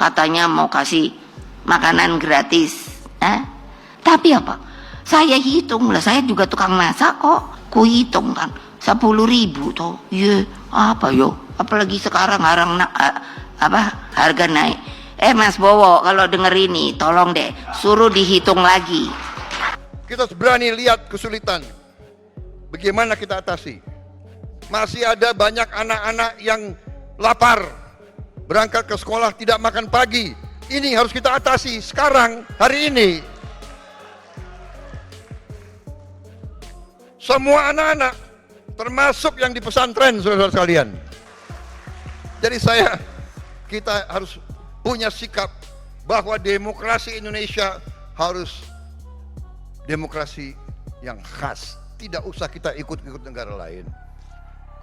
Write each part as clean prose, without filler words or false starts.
katanya mau kasih makanan gratis. Tapi apa? Saya hitung lah, saya juga tukang masak kok. Ku hitung kan 10.000 toh. Iya, apa yo? Apalagi sekarang harga naik. Mas Bowo, kalau denger ini tolong deh suruh dihitung lagi. Kita harus berani lihat kesulitan. Bagaimana kita atasi? Masih ada banyak anak-anak yang lapar, berangkat ke sekolah tidak makan pagi. Ini harus kita atasi sekarang, hari ini. Semua anak-anak, termasuk yang di pesantren, saudara sekalian. Jadi kita harus punya sikap bahwa demokrasi Indonesia harus demokrasi yang khas. Tidak usah kita ikut-ikut negara lain.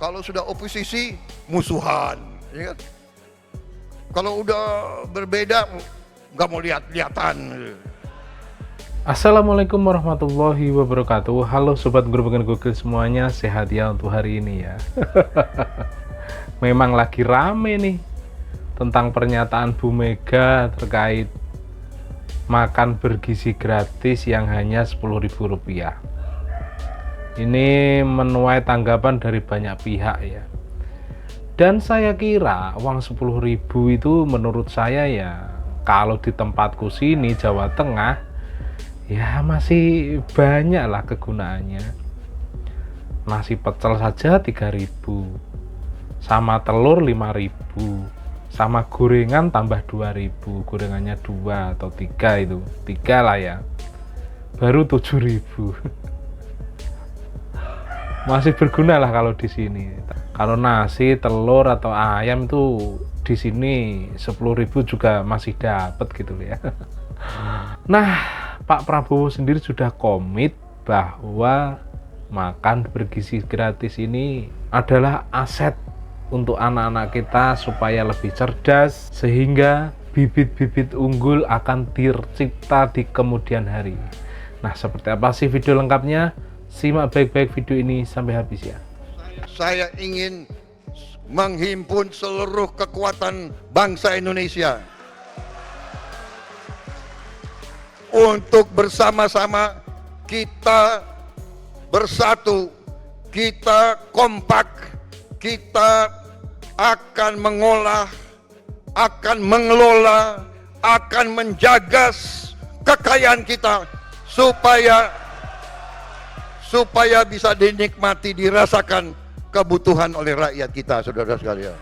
Kalau sudah oposisi, musuhan, ya kan? Kalau udah berbeda, nggak mau lihat-lihatan. Assalamualaikum warahmatullahi wabarakatuh. Halo sobat Gerobak Gokil semuanya, sehat ya untuk hari ini ya. Memang lagi rame nih tentang pernyataan Bu Mega terkait makan bergizi gratis yang hanya Rp10.000. Ini menuai tanggapan dari banyak pihak ya. Dan saya kira uang 10.000 itu menurut saya ya, kalau di tempatku sini Jawa Tengah ya masih banyak lah kegunaannya. Nasi pecel saja 3.000, sama telur 5.000, sama gorengan tambah 2.000, gorengannya 2 atau 3 itu, 3 lah ya, baru 7.000. Masih berguna lah kalau di sini. Kalau nasi, telur atau ayam itu di sini 10.000 juga masih dapat gitu ya. Nah, Pak Prabowo sendiri sudah komit bahwa makan bergizi gratis ini adalah aset untuk anak-anak kita supaya lebih cerdas, sehingga bibit-bibit unggul akan tercipta di kemudian hari. Nah, seperti apa sih video lengkapnya? Simak baik-baik video ini sampai habis ya. Saya ingin menghimpun seluruh kekuatan bangsa Indonesia untuk bersama-sama kita bersatu, kita kompak, kita akan mengolah, akan mengelola, akan menjaga kekayaan kita supaya bisa dinikmati, dirasakan kebutuhan oleh rakyat kita, saudara sekalian.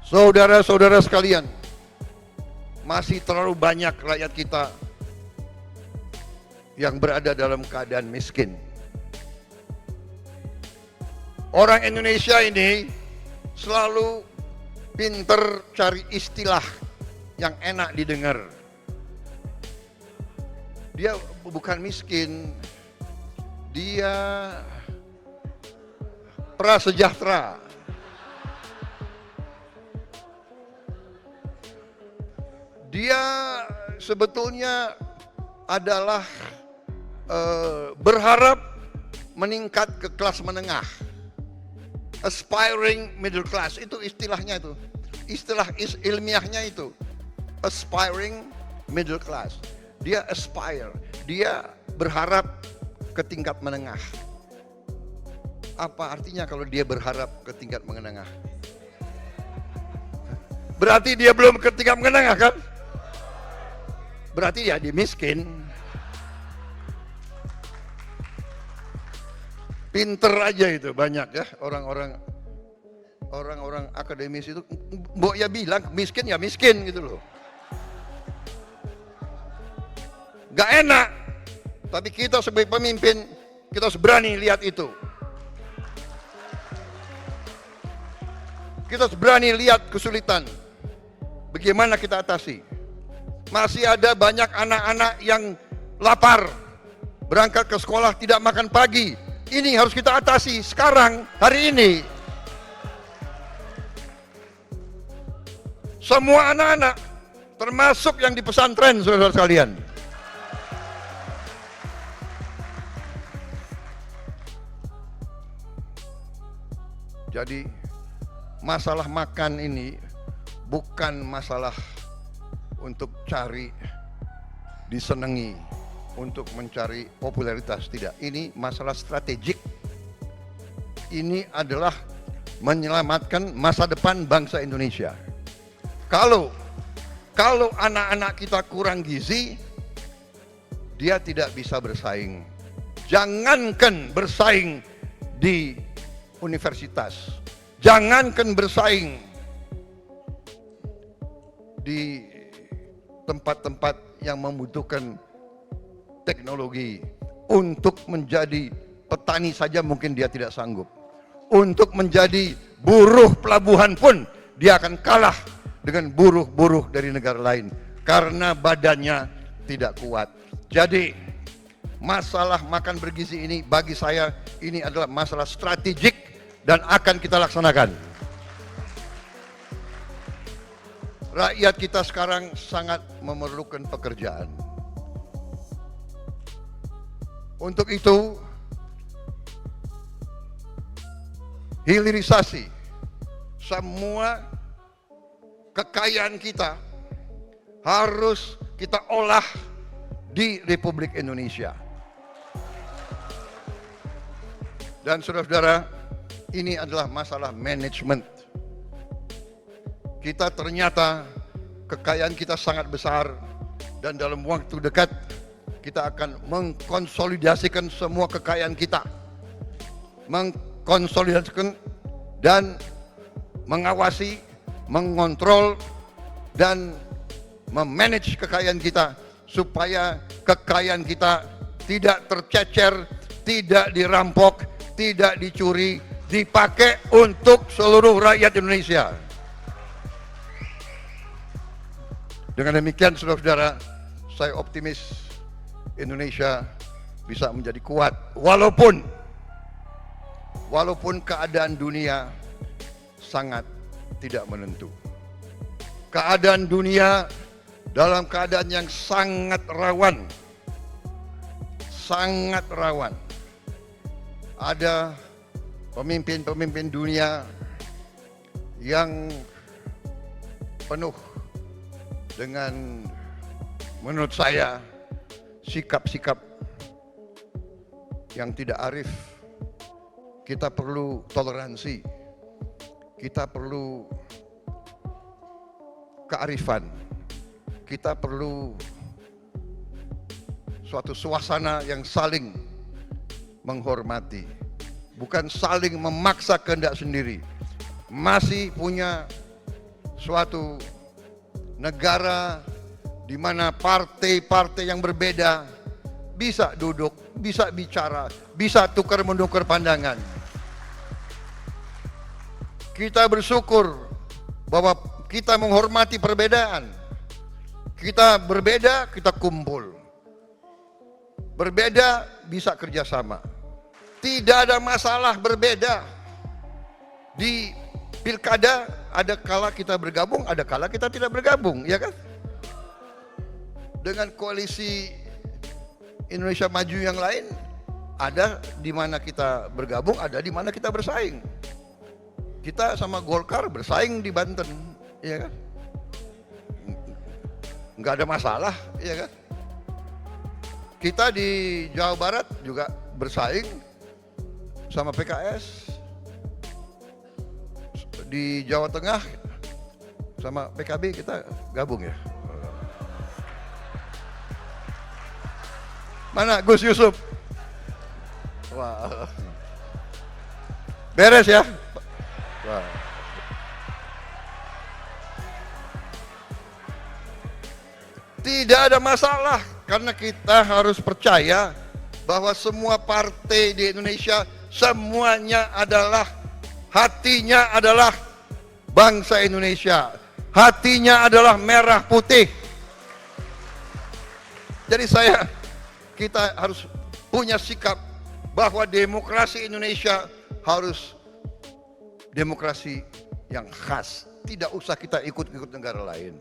Saudara-saudara sekalian, masih terlalu banyak rakyat kita yang berada dalam keadaan miskin. Orang Indonesia ini selalu pinter cari istilah yang enak didengar. Dia bukan miskin, dia prasejahtera. Dia sebetulnya adalah berharap meningkat ke kelas menengah, aspiring middle class, itu istilahnya itu, istilah ilmiahnya itu, aspiring middle class. Dia aspire, dia berharap ke tingkat menengah. Apa artinya kalau dia berharap ke tingkat menengah? Berarti dia belum ke tingkat menengah kan? Berarti ya dia miskin. Pinter aja itu banyak ya orang-orang akademis itu, mbok ya bilang miskin ya miskin gitu loh. Gak enak, tapi kita sebagai pemimpin kita harus berani lihat itu. Kita harus berani lihat kesulitan. Bagaimana kita atasi? Masih ada banyak anak-anak yang lapar, berangkat ke sekolah tidak makan pagi. Ini harus kita atasi sekarang, hari ini. Semua anak-anak, termasuk yang di pesantren, saudara sekalian. Jadi masalah makan ini bukan masalah untuk cari disenangi, untuk mencari popularitas, tidak. Ini masalah strategik. Ini adalah menyelamatkan masa depan bangsa Indonesia. Kalau anak-anak kita kurang gizi, dia tidak bisa bersaing. Jangankan bersaing di universitas, jangankan bersaing di tempat-tempat yang membutuhkan teknologi. Untuk menjadi petani saja mungkin dia tidak sanggup. Untuk menjadi buruh pelabuhan pun dia akan kalah dengan buruh-buruh dari negara lain karena badannya tidak kuat. Jadi masalah makan bergizi ini bagi saya ini adalah masalah strategik dan akan kita laksanakan. Rakyat kita sekarang sangat memerlukan pekerjaan. Untuk itu hilirisasi semua kekayaan kita harus kita olah di Republik Indonesia. Dan saudara-saudara, ini adalah masalah manajemen. Kita ternyata kekayaan kita sangat besar dan dalam waktu dekat kita akan mengkonsolidasikan semua kekayaan kita. Mengkonsolidasikan dan mengawasi, mengontrol dan memanage kekayaan kita supaya kekayaan kita tidak tercecer, tidak dirampok, tidak dicuri, dipakai untuk seluruh rakyat Indonesia. Dengan demikian saudara-saudara, saya optimis Indonesia bisa menjadi kuat walaupun keadaan dunia sangat tidak menentu. Keadaan dunia dalam keadaan yang sangat rawan. Sangat rawan. Ada pemimpin-pemimpin dunia yang penuh dengan menurut saya sikap-sikap yang tidak arif. Kita perlu toleransi, kita perlu kearifan, kita perlu suatu suasana yang saling menghormati, bukan saling memaksa kehendak sendiri. Masih punya suatu negara di mana partai-partai yang berbeda bisa duduk, bisa bicara, bisa tukar-menukar pandangan. Kita bersyukur bahwa kita menghormati perbedaan. Kita berbeda, kita kumpul. Berbeda bisa kerjasama. Tidak ada masalah berbeda. Di pilkada ada kala kita bergabung, ada kala kita tidak bergabung, ya kan? Dengan koalisi Indonesia Maju yang lain, ada di mana kita bergabung, ada di mana kita bersaing. Kita sama Golkar bersaing di Banten, ya kan? Nggak ada masalah, ya kan? Kita di Jawa Barat juga bersaing sama PKS. Di Jawa Tengah sama PKB kita gabung ya. Mana Gus Yusuf? Wah. Beres ya? Wah. Tidak ada masalah karena kita harus percaya bahwa semua partai di Indonesia semuanya adalah hatinya adalah bangsa Indonesia. Hatinya adalah merah putih. Jadi kita harus punya sikap bahwa demokrasi Indonesia harus demokrasi yang khas. Tidak usah kita ikut-ikut negara lain.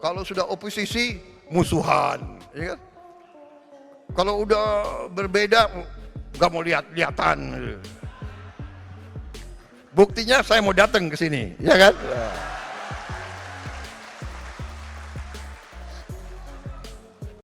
Kalau sudah oposisi, musuhan. Ya kan? Kalau udah berbeda, nggak mau lihat-lihatan. Buktinya saya mau datang ke sini, ya kan?